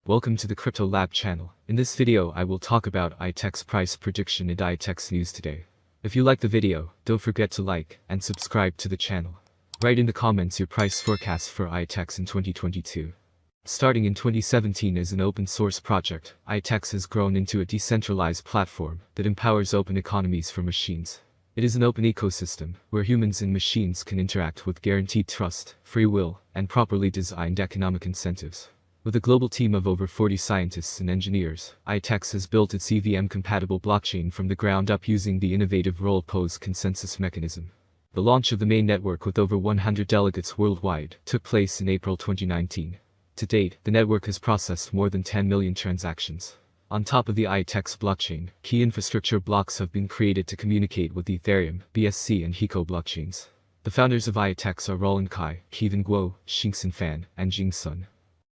Welcome to the Crypto Lab channel. In this video I will talk about Iotex price prediction and Iotex news today. If you like the video, don't forget to like and subscribe to the channel. Write in the comments your price forecast for Iotex in 2022. Starting in 2017 as an open source project, Iotex has grown into a decentralized platform that empowers open economies for machines. It is an open ecosystem, where humans and machines can interact with guaranteed trust, free will, and properly designed economic incentives. With a global team of over 40 scientists and engineers, Iotex has built its EVM-compatible blockchain from the ground up using the innovative role-pose consensus mechanism. The launch of the main network with over 100 delegates worldwide took place in April 2019. To date, the network has processed more than 10 million transactions. On top of the Iotex blockchain, key infrastructure blocks have been created to communicate with the Ethereum, BSC and Hiko blockchains. The founders of Iotex are Roland Kai, Kevin Guo, Xingxin Fan, and Jing Sun.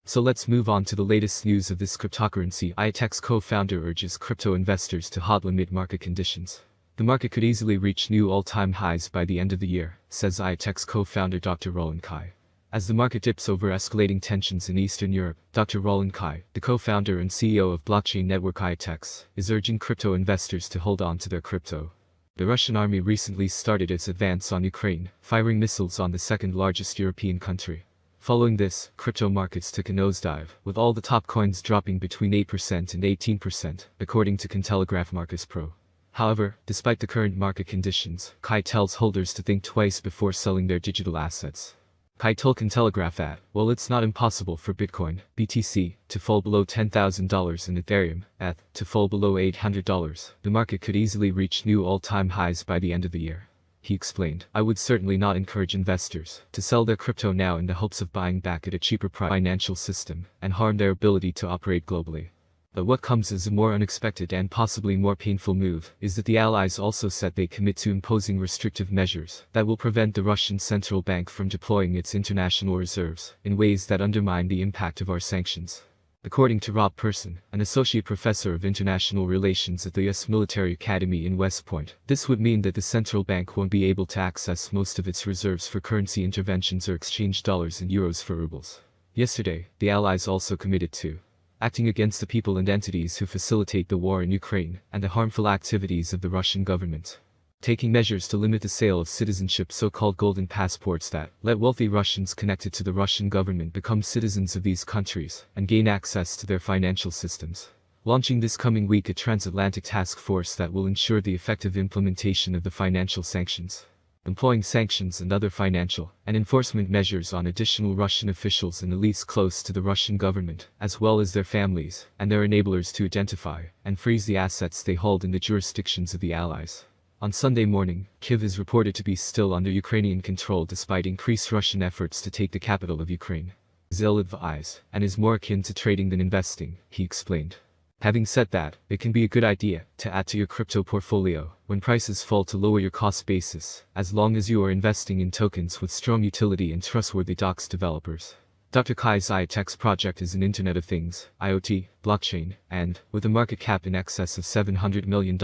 So let's move on to the latest news of this cryptocurrency. Iotex co-founder urges crypto investors to hodl amid market conditions. The market could easily reach new all-time highs by the end of the year, says Iotex co-founder Dr. Roland Kai. As the market dips over escalating tensions in Eastern Europe, Dr. Roland Kai, the co-founder and CEO of blockchain network Iotex, is urging crypto investors to hold on to their crypto. The Russian army recently started its advance on Ukraine, firing missiles on the second-largest European country. Following this, crypto markets took a nosedive, with all the top coins dropping between 8% and 18%, according to Cointelegraph Markets Pro. However, despite the current market conditions, Kai tells holders to think twice before selling their digital assets. Kai told Cointelegraph that, while it's not impossible for Bitcoin, BTC, to fall below $10,000 and Ethereum, ETH, to fall below $800, the market could easily reach new all-time highs by the end of the year. He explained, "I would certainly not encourage investors to sell their crypto now in the hopes of buying back at a cheaper price financial system and harm their ability to operate globally." But what comes as a more unexpected and possibly more painful move is that the allies also said they commit to imposing restrictive measures that will prevent the Russian central bank from deploying its international reserves in ways that undermine the impact of our sanctions. According to Rob Person, an associate professor of international relations at the U.S. Military Academy in West Point, this would mean that the central bank won't be able to access most of its reserves for currency interventions or exchange dollars and euros for rubles. Yesterday, the allies also committed to acting against the people and entities who facilitate the war in Ukraine and the harmful activities of the Russian government. Taking measures to limit the sale of citizenship, so-called golden passports that let wealthy Russians connected to the Russian government become citizens of these countries and gain access to their financial systems. Launching this coming week a transatlantic task force that will ensure the effective implementation of the financial sanctions. Employing sanctions and other financial and enforcement measures on additional Russian officials and elites close to the Russian government, as well as their families and their enablers, to identify and freeze the assets they hold in the jurisdictions of the allies. On Sunday morning, Kyiv is reported to be still under Ukrainian control despite increased Russian efforts to take the capital of Ukraine. Is ill-advised and is more akin to trading than investing, he explained. Having said that, it can be a good idea to add to your crypto portfolio when prices fall to lower your cost basis, as long as you are investing in tokens with strong utility and trustworthy docs developers. Dr. Kai's Iotex project is an Internet of Things, IoT, blockchain, and, with a market cap in excess of $700 million,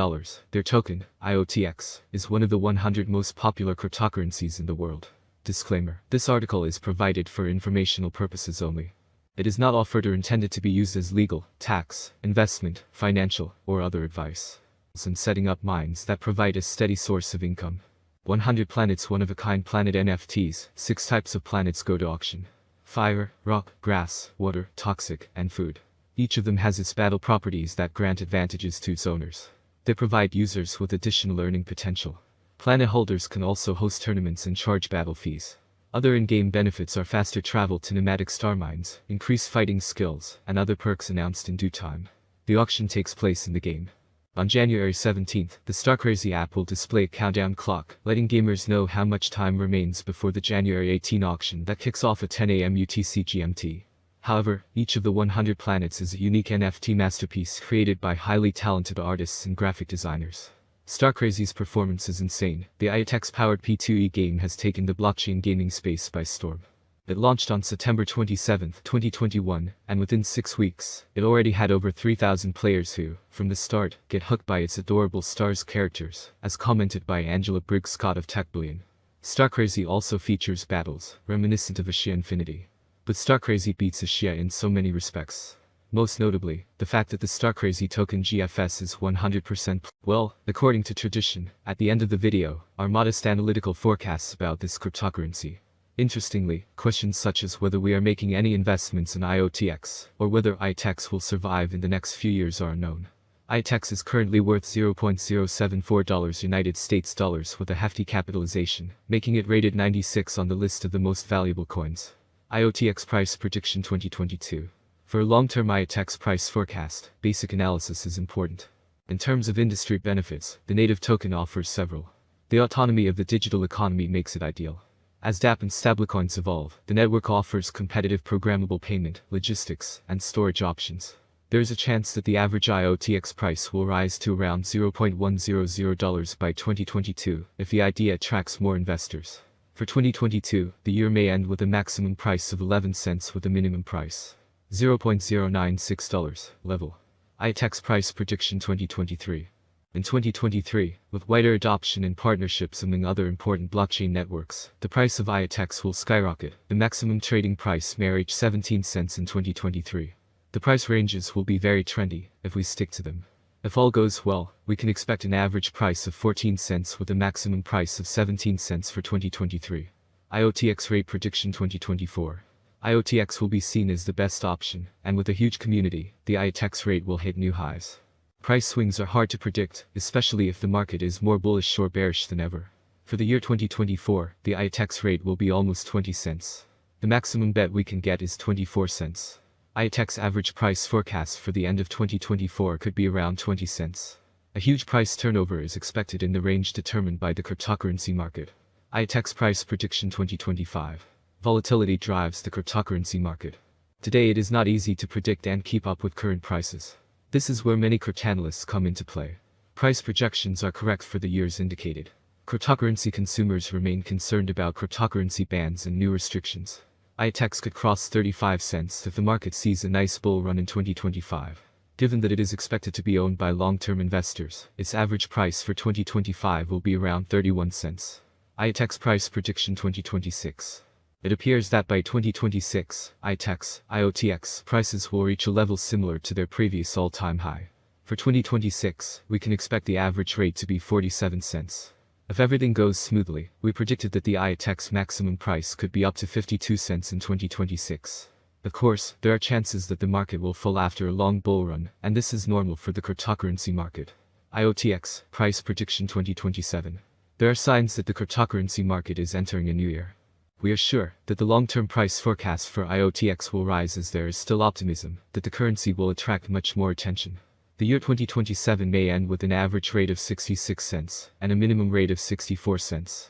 their token, IOTX, is one of the 100 most popular cryptocurrencies in the world. Disclaimer: this article is provided for informational purposes only. It is not offered or intended to be used as legal, tax, investment, financial, or other advice. And setting up mines that provide a steady source of income. 100 planets, one-of-a-kind planet NFTs. 6 types of planets go to auction: fire, rock, grass, water, toxic, and food. Each of them has its battle properties that grant advantages to its owners. They provide users with additional earning potential. Planet holders can also host tournaments and charge battle fees. Other in-game benefits are faster travel to nomadic star mines, increased fighting skills, and other perks announced in due time. The auction takes place in the game. On January 17th, the StarCrazy app will display a countdown clock, letting gamers know how much time remains before the January 18 auction that kicks off at 10 a.m. UTC GMT. However, each of the 100 planets is a unique NFT masterpiece created by highly talented artists and graphic designers. StarCrazy's performance is insane. The Iotex-powered P2E game has taken the blockchain gaming space by storm. It launched on September 27, 2021, and within 6 weeks, it already had over 3,000 players who, from the start, get hooked by its adorable stars characters, as commented by Angela Briggs-Scott of TechBillion. StarCrazy also features battles, reminiscent of Axie Infinity. But StarCrazy beats Axie in so many respects. Most notably, the fact that the star-crazy token GFS is 100%. Well, according to tradition, at the end of the video, our modest analytical forecasts about this cryptocurrency. Interestingly, questions such as whether we are making any investments in IOTX, or whether IOTX will survive in the next few years are unknown. IOTX is currently worth $0.074 United States dollars with a hefty capitalization, making it rated 96 on the list of the most valuable coins. IOTX price prediction 2022. For a long-term IOTX price forecast, basic analysis is important. In terms of industry benefits, the native token offers several. The autonomy of the digital economy makes it ideal. As dApp and stablecoins evolve, the network offers competitive programmable payment, logistics, and storage options. There is a chance that the average IOTX price will rise to around $0.100 by 2022 if the idea attracts more investors. For 2022, the year may end with a maximum price of 11 cents with a minimum price $0.096 level. IOTX price prediction 2023. In 2023, with wider adoption and partnerships among other important blockchain networks, the price of IOTX will skyrocket. The maximum trading price may reach 17 cents in 2023. The price ranges will be very trendy if we stick to them. If all goes well, we can expect an average price of 14 cents with a maximum price of 17 cents for 2023. IOTX rate prediction 2024. IOTX will be seen as the best option, and with a huge community, the IOTX rate will hit new highs. Price swings are hard to predict, especially if the market is more bullish or bearish than ever. For the year 2024, the IOTX rate will be almost 20 cents. The maximum bet we can get is 24 cents. IOTX average price forecast for the end of 2024 could be around 20 cents. A huge price turnover is expected in the range determined by the cryptocurrency market. IOTX price prediction 2025. Volatility drives the cryptocurrency market. Today it is not easy to predict and keep up with current prices. This is where many cryptanalysts come into play. Price projections are correct for the years indicated. Cryptocurrency consumers remain concerned about cryptocurrency bans and new restrictions. IOTX could cross 35 cents if the market sees a nice bull run in 2025. Given that it is expected to be owned by long-term investors, its average price for 2025 will be around 31 cents. IOTX price prediction 2026. It appears that by 2026, IOTX prices will reach a level similar to their previous all-time high. For 2026, we can expect the average rate to be 47 cents. If everything goes smoothly, we predicted that the IOTX maximum price could be up to 52 cents in 2026. Of course, there are chances that the market will fall after a long bull run, and this is normal for the cryptocurrency market. IOTX price prediction 2027. There are signs that the cryptocurrency market is entering a new year. We are sure that the long-term price forecast for IOTX will rise as there is still optimism that the currency will attract much more attention. The year 2027 may end with an average rate of 66 cents and a minimum rate of 64 cents.